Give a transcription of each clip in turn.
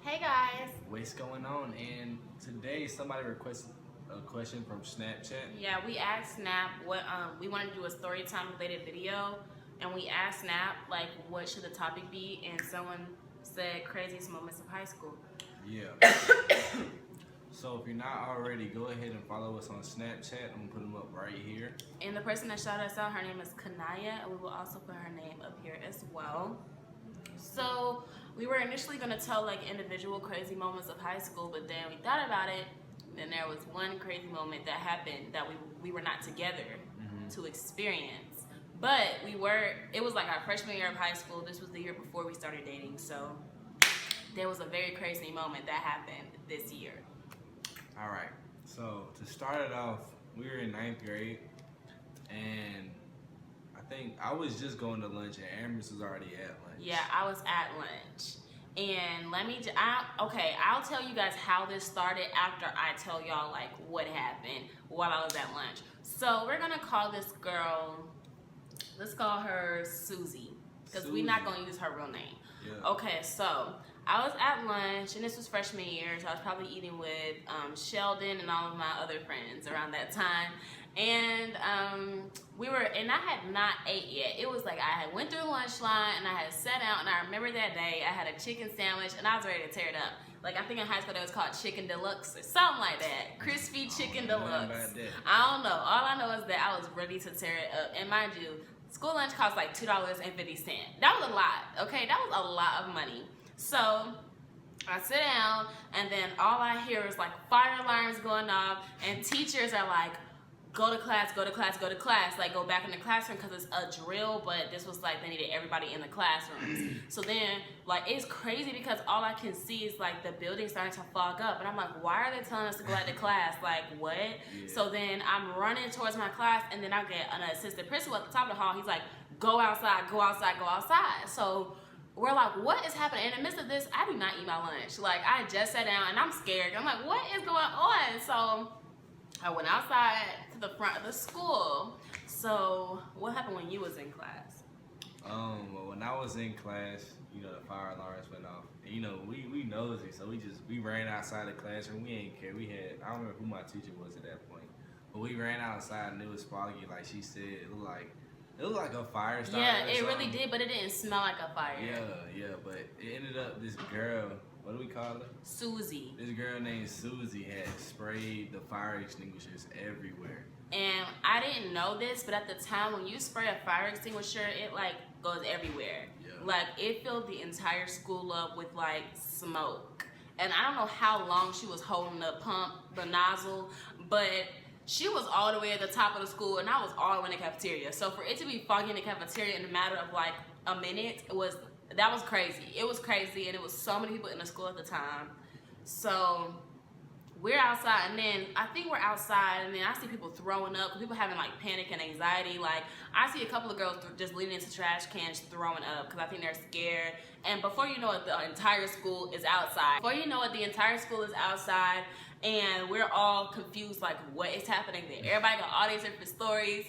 Hey guys. What's going on? And today somebody requested a question from Snapchat. Yeah, we asked Snap what we wanted to do a story time related video, and we asked Snap like what should the topic be, and someone said craziest moments of high school. Yeah. So if you're not already, go ahead and follow us on Snapchat. I'm gonna put them up right here. And the person that shouted us out, her name is Kanaya, and we will also put her name up here as well. So we were initially gonna tell like individual crazy moments of high school, but then we thought about it, and there was one crazy moment that happened that we were not together to experience. But it was like our freshman year of high school. This was the year before we started dating, so there was a very crazy moment that happened this year. All right. So to start it off, we were in 9th grade, and I think I was just going to lunch, and Aramis was already at lunch. Yeah, I was at lunch. And I'll tell you guys how this started after I tell y'all like what happened while I was at lunch. So we're gonna call this girl, let's call her Susie, because we're not gonna use her real name. Yeah. Okay, so I was at lunch, and this was freshman year, so I was probably eating with Sheldon and all of my other friends around that time. And I had not ate yet. It was like I had went through the lunch line, and I had sat down, and I remember that day I had a chicken sandwich, and I was ready to tear it up. Like, I think in high school that was called Chicken Deluxe or something like that. Crispy Chicken Deluxe. I don't know. All I know is that I was ready to tear it up. And mind you, school lunch cost like $2.50. That was a lot, okay? That was a lot of money. So I sit down, and then all I hear is like fire alarms going off, and teachers are like, go to class, go to class, go to class. Like, go back in the classroom, because it's a drill, but this was like they needed everybody in the classrooms. So then, like, it's crazy because all I can see is like the building starting to fog up, and I'm like, why are they telling us to go out to class? Like, what? Yeah. So then I'm running towards my class, and then I get an assistant principal at the top of the hall. He's like, go outside, go outside, go outside. So we're like, what is happening? In the midst of this, I do not eat my lunch. Like, I just sat down, and I'm scared. I'm like, what is going on? So I went outside to the front of the school. So what happened when you was in class? Well, when I was in class, the fire alarms went off. And, we nosy, so we ran outside the classroom. We ain't care. I don't remember who my teacher was at that point, but we ran outside, and it was foggy. Like she said, it looked like a fire started. Yeah, it really did, but it didn't smell like a fire. Yeah, but it ended up this girl. What do we call her? Susie. This girl named Susie had sprayed the fire extinguishers everywhere. And I didn't know this, but at the time when you spray a fire extinguisher, it like goes everywhere. Yeah. Like, it filled the entire school up with like smoke. And I don't know how long she was holding the pump, the nozzle, but she was all the way at the top of the school, and I was all the way in the cafeteria. So for it to be foggy in the cafeteria in a matter of like a minute, that was crazy. It was crazy, and it was so many people in the school at the time. So we're outside, and then I think we're outside, and then I see people throwing up, people having like panic and anxiety. Like, I see a couple of girls just leaning into trash cans throwing up because I think they're scared. And before you know it, the entire school is outside. And we're all confused, like, what is happening there? Everybody got all these different stories,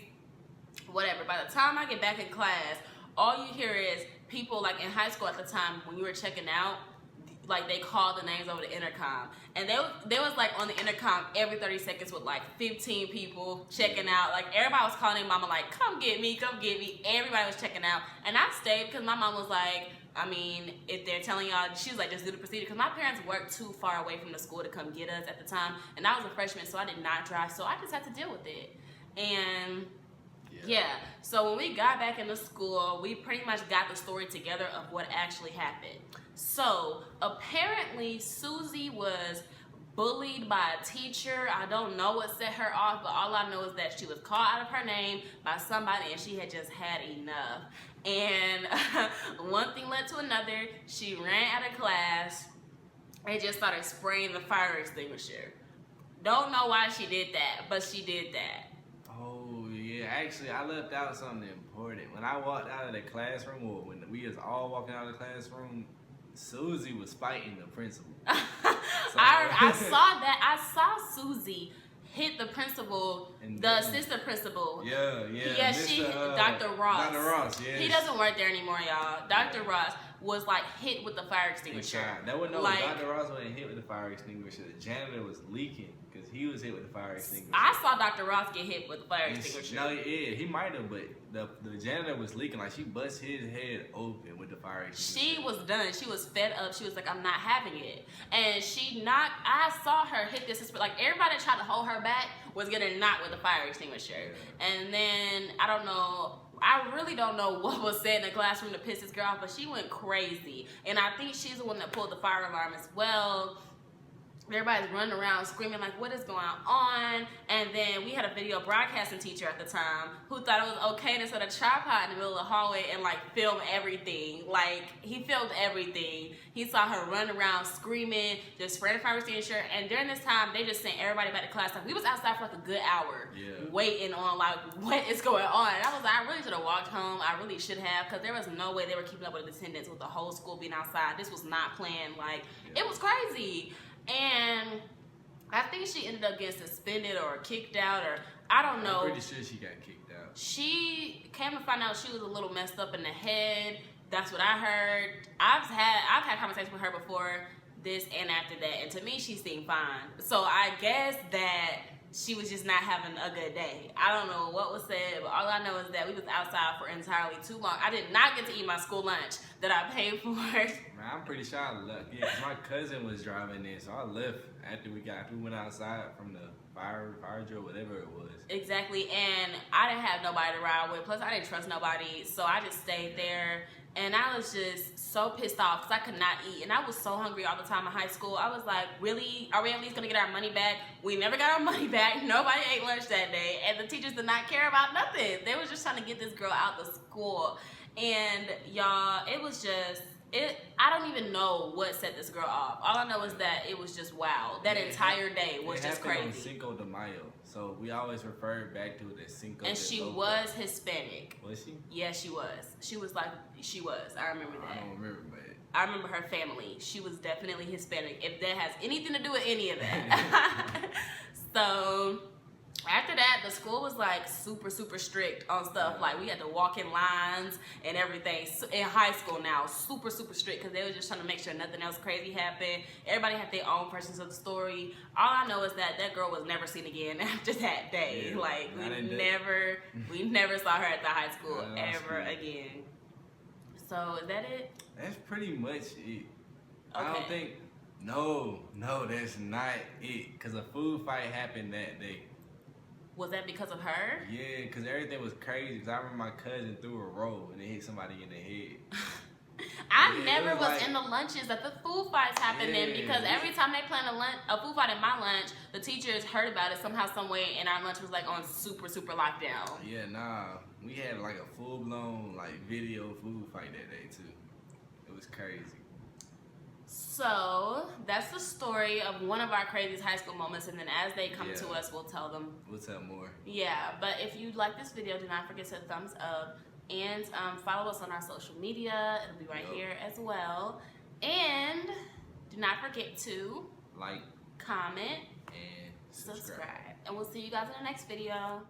whatever. By the time I get back in class, all you hear is people, like in high school at the time, when you were checking out, like, they called the names over the intercom. And they was like on the intercom every 30 seconds with like 15 people checking out. Like, everybody was calling their mama like, come get me, come get me. Everybody was checking out. And I stayed because my mom was like, I mean, if they're telling y'all, she was like, just do the procedure. Because my parents worked too far away from the school to come get us at the time. And I was a freshman, so I did not drive. So I just had to deal with it. And yeah, so when we got back into school, we pretty much got the story together of what actually happened. So apparently Susie was bullied by a teacher. I don't know what set her off, but all I know is that she was called out of her name by somebody, and she had just had enough. And one thing led to another. She ran out of class and just started spraying the fire extinguisher. Don't know why she did that, but she did that. Oh, yeah. Actually, I left out something important. When I walked out of the classroom, or when we was all walking out of the classroom, Susie was fighting the principal. I saw that. I saw Susie hit the principal, the assistant principal. Yeah. Dr. Ross. Dr. Ross, yes. He doesn't work there anymore, y'all. Dr. Ross. was like hit with the fire extinguisher. That would know like, Dr. Ross wasn't hit with the fire extinguisher. The janitor was leaking because he was hit with the fire extinguisher. I saw Dr. Ross get hit with the fire extinguisher. No, yeah, he might have, but the janitor was leaking. Like, she bust his head open with the fire extinguisher. She was done. She was fed up. She was like, I'm not having it. And I saw her hit this, like, everybody that tried to hold her back was getting knocked with the fire extinguisher. Yeah. And then, I really don't know what was said in the classroom to piss this girl off, but she went crazy. And I think she's the one that pulled the fire alarm as well. Everybody's running around screaming like, what is going on? And then we had a video broadcasting teacher at the time who thought it was okay to set a tripod in the middle of the hallway and like film everything. Like, he filmed everything. He saw her run around screaming, just spraying the fire extinguisher. And during this time, they just sent everybody back to class. Like, we was outside for like a good hour waiting on like, what is going on? And I was like, I really should have walked home. I really should have, because there was no way they were keeping up with attendance with the whole school being outside. This was not planned. Like, it was crazy. And I think she ended up getting suspended or kicked out, or I don't know. I'm pretty sure she got kicked out. She came to find out she was a little messed up in the head. That's what I heard. I've had conversations with her before this and after that, and to me, she seemed fine. So I guess that she was just not having a good day. I don't know what was said, but all I know is that we was outside for entirely too long. I did not get to eat my school lunch that I paid for. Man, I'm pretty sure I left. Yeah, 'cause my cousin was driving in, so I left after we went outside from the fire drill, whatever it was. Exactly, and I didn't have nobody to ride with. Plus, I didn't trust nobody, so I just stayed there. And I was just so pissed off because I could not eat. And I was so hungry all the time in high school. I was like, really? Are we at least going to get our money back? We never got our money back. Nobody ate lunch that day. And the teachers did not care about nothing. They were just trying to get this girl out of school. And y'all, it was just, I don't even know what set this girl off. All I know is that it was just wow. That entire day was just crazy. On Cinco de Mayo. So we always refer back to it as Cinco de Mayo. And she was Hispanic. Was she? Yeah, she was. She was. I remember that. I don't remember, but I remember her family. She was definitely Hispanic, if that has anything to do with any of that. So after that, the school was like super, super strict on stuff. Like, we had to walk in lines and everything. In high school now, super, super strict, because they were just trying to make sure nothing else crazy happened. Everybody had their own versions of the story. All I know is that that girl was never seen again after that day. Yeah, like, we never saw her at the high school ever again. So is that it? That's pretty much it. Okay. I don't think. No, that's not it. Because a food fight happened that day. Was that because of her? Yeah, because everything was crazy. Because I remember my cousin threw a roll and it hit somebody in the head. I never was in the lunches that the food fights happened in, because every time they planned a food fight in my lunch, the teachers heard about it somehow, some way, and our lunch was like on super, super lockdown. Yeah, nah. We had like a full-blown like video food fight that day too. It was crazy. So that's the story of one of our craziest high school moments, and then as they come to us, we'll tell them. We'll tell more. Yeah, but if you like this video, do not forget to thumbs up and follow us on our social media. It'll be right here as well. And do not forget to like, comment, and subscribe. And we'll see you guys in the next video.